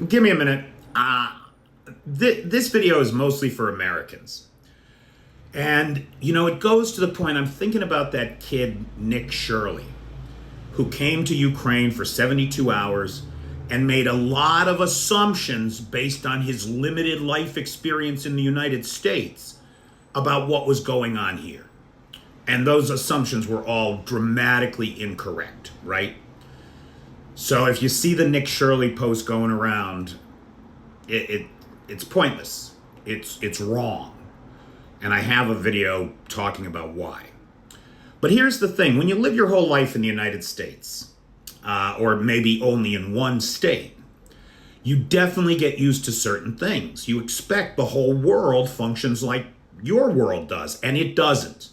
Give me a minute. This video is mostly for Americans. And, it goes to the point, I'm thinking about that kid, Nick Shirley, who came to Ukraine for 72 hours and made a lot of assumptions based on his limited life experience in the United States about what was going on here. And those assumptions were all dramatically incorrect, right? So if you see the Nick Shirley post going around, it's pointless. It's wrong. And I have a video talking about why. But here's the thing. When you live your whole life in the United States, or maybe only in one state, you definitely get used to certain things. You expect the whole world functions like your world does, and it doesn't.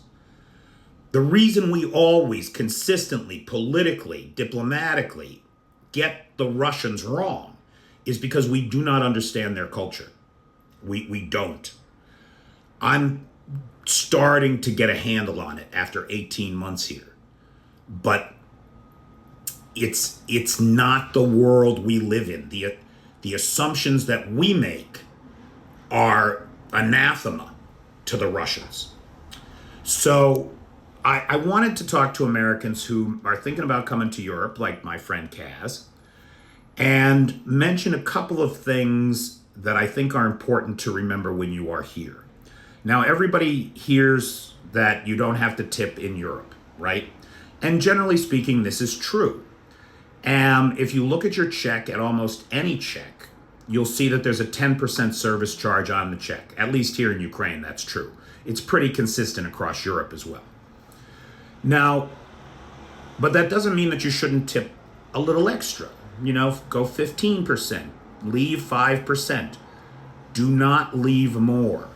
The reason we always consistently, politically, diplomatically get the Russians wrong is because we do not understand their culture. We don't. I'm starting to get a handle on it after 18 months here. But it's not the world we live in. The assumptions that we make are anathema to the Russians. So I wanted to talk to Americans who are thinking about coming to Europe, like my friend Kaz, and mention a couple of things that I think are important to remember when you are here. Now, everybody hears that you don't have to tip in Europe, right? And generally speaking, this is true. If you look at your check, at almost any check, you'll see that there's a 10% service charge on the check. At least here in Ukraine, that's true. It's pretty consistent across Europe as well. Now, but that doesn't mean that you shouldn't tip a little extra. Go 15%, leave 5%. Do not leave more.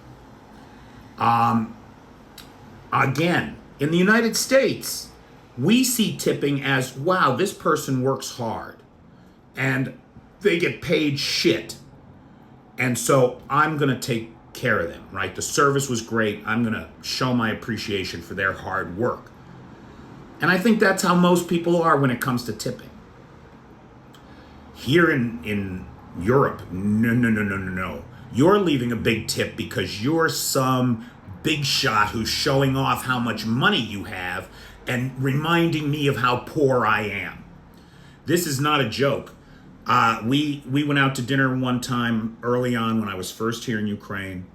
Again, in the United States, we see tipping as, wow, this person works hard and they get paid shit. And so I'm going to take care of them, right? The service was great. I'm going to show my appreciation for their hard work. And I think that's how most people are when it comes to tipping. Here in Europe, no. You're leaving a big tip because you're some big shot who's showing off how much money you have and reminding me of how poor I am. This is not a joke. We went out to dinner one time early on when I was first here in Ukraine.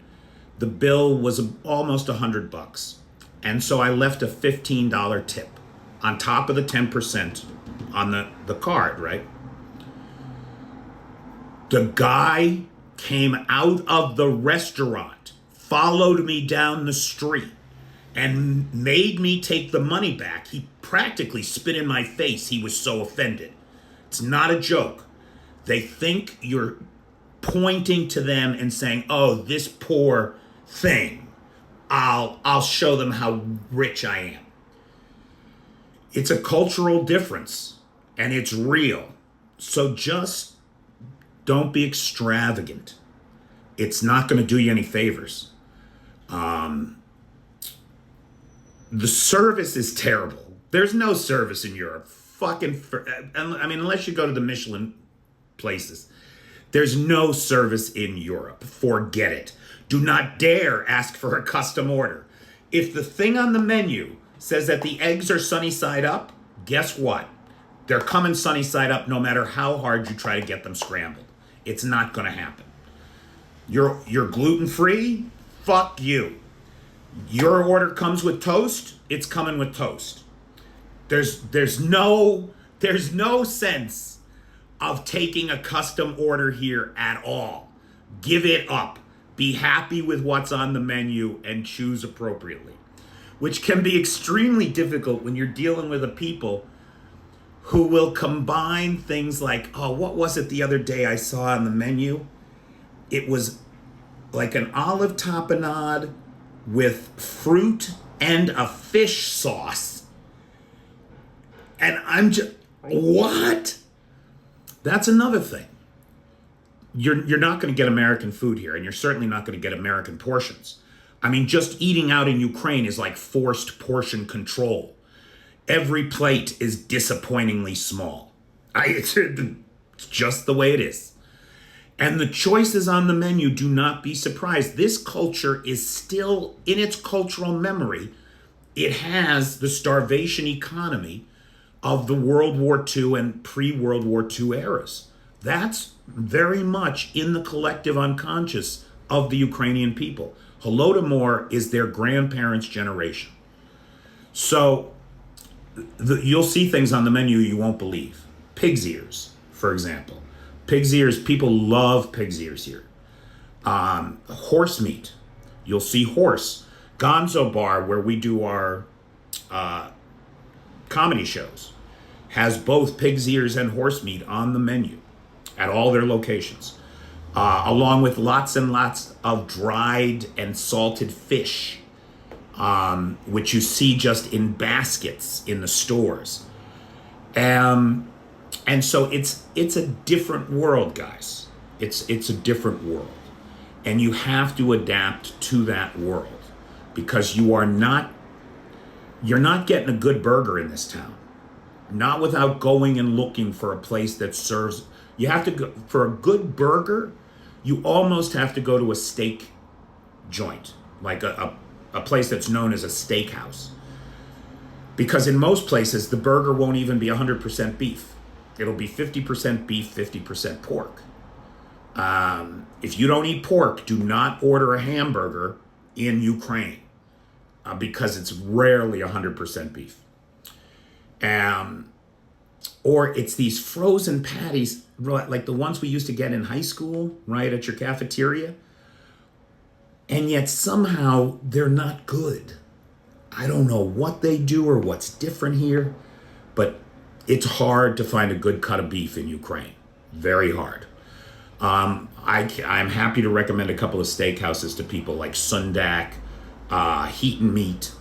The bill was almost $100. And so I left a $15 tip on top of the 10% on the card, right? The guy came out of the restaurant, followed me down the street, and made me take the money back. He practically spit in my face. He was so offended. It's not a joke. They think you're pointing to them and saying, oh, this poor thing, I'll show them how rich I am. It's a cultural difference, and it's real. So just don't be extravagant. It's not going to do you any favors. The service is terrible. There's no service in Europe. Unless you go to the Michelin places. There's no service in Europe. Forget it. Do not dare ask for a custom order. If the thing on the menu says that the eggs are sunny side up, guess what? They're coming sunny side up no matter how hard you try to get them scrambled. It's not going to happen. You're gluten-free? Fuck you. Your order comes with toast? It's coming with toast. There's no sense of taking a custom order here at all. Give it up. Be happy with what's on the menu and choose appropriately, which can be extremely difficult when you're dealing with a people who will combine things like, oh, what was it the other day I saw on the menu? It was like an olive tapenade with fruit and a fish sauce. And I'm just, what? That's another thing. You're not going to get American food here, and you're certainly not going to get American portions. I mean, just eating out in Ukraine is like forced portion control. Every plate is disappointingly small. It's just the way it is. And the choices on the menu, do not be surprised. This culture is still in its cultural memory. It has the starvation economy of the World War II and pre-World War II eras. That's very much in the collective unconscious of the Ukrainian people. Holodomor is their grandparents' generation. So you'll see things on the menu you won't believe. Pig's ears, for example. Pig's ears, people love pig's ears here. Horse meat, you'll see horse. Gonzo Bar, where we do our comedy shows, has both pig's ears and horse meat on the menu at all their locations, along with lots and lots of dried and salted fish, which you see just in baskets in the stores. And so it's a different world, guys. It's a different world. And you have to adapt to that world, because you're not getting a good burger in this town. Not without going and looking for a place that serves. You have to go for a good burger. You almost have to go to a steak joint, like a place that's known as a steakhouse. Because in most places, the burger won't even be 100% beef. It'll be 50% beef, 50% pork. If you don't eat pork, do not order a hamburger in Ukraine, because it's rarely 100% beef. Or it's these frozen patties, like the ones we used to get in high school, right, at your cafeteria. And yet somehow they're not good. I don't know what they do or what's different here, but it's hard to find a good cut of beef in Ukraine. Very hard. I'm happy to recommend a couple of steakhouses to people, like Sundak, Heat and Meat,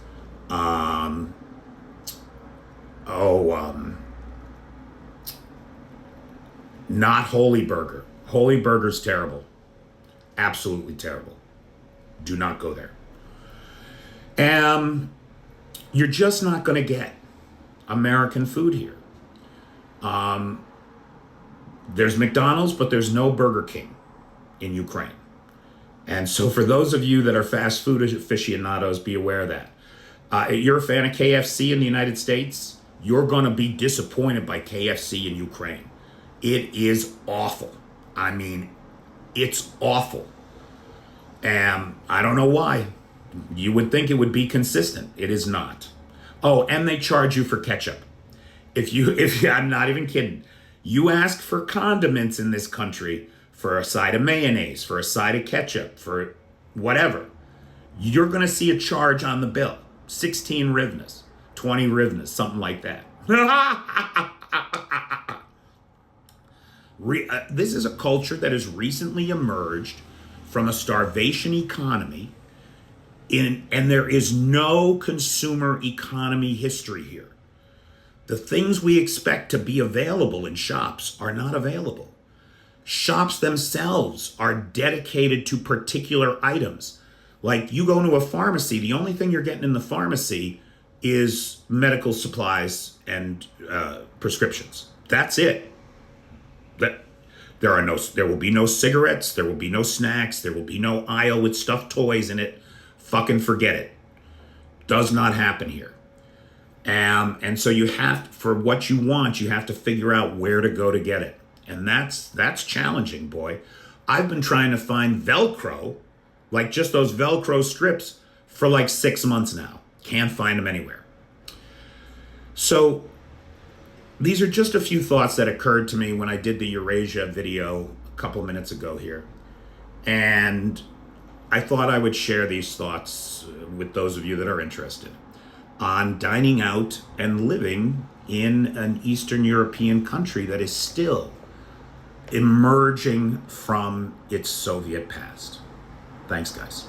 not Holy Burger. Holy Burger's terrible. Absolutely terrible. Do not go there. You're just not going to get American food here. There's McDonald's, but there's no Burger King in Ukraine. And so for those of you that are fast food aficionados, be aware of that. You're a fan of KFC in the United States, you're going to be disappointed by KFC in Ukraine. It is awful. I mean, it's awful. And I don't know why. You would think it would be consistent. It is not. Oh, and they charge you for ketchup. I'm not even kidding. You ask for condiments in this country, for a side of mayonnaise, for a side of ketchup, for whatever, you're going to see a charge on the bill. 16 hryvnias, 20 hryvnias, something like that. This is a culture that has recently emerged from a starvation economy, and there is no consumer economy history here. The things we expect to be available in shops are not available. Shops themselves are dedicated to particular items. Like, you go into a pharmacy, the only thing you're getting in the pharmacy is medical supplies and prescriptions. That's it. There will be no cigarettes, there will be no snacks, there will be no aisle with stuffed toys in it. Fucking forget it. Does not happen here. And so you have, for what you want, you have to figure out where to go to get it. And that's challenging, boy. I've been trying to find Velcro, like just those Velcro strips, for like 6 months now. Can't find them anywhere. So these are just a few thoughts that occurred to me when I did the Eurasia video a couple minutes ago here. And I thought I would share these thoughts with those of you that are interested on dining out and living in an Eastern European country that is still emerging from its Soviet past. Thanks, guys.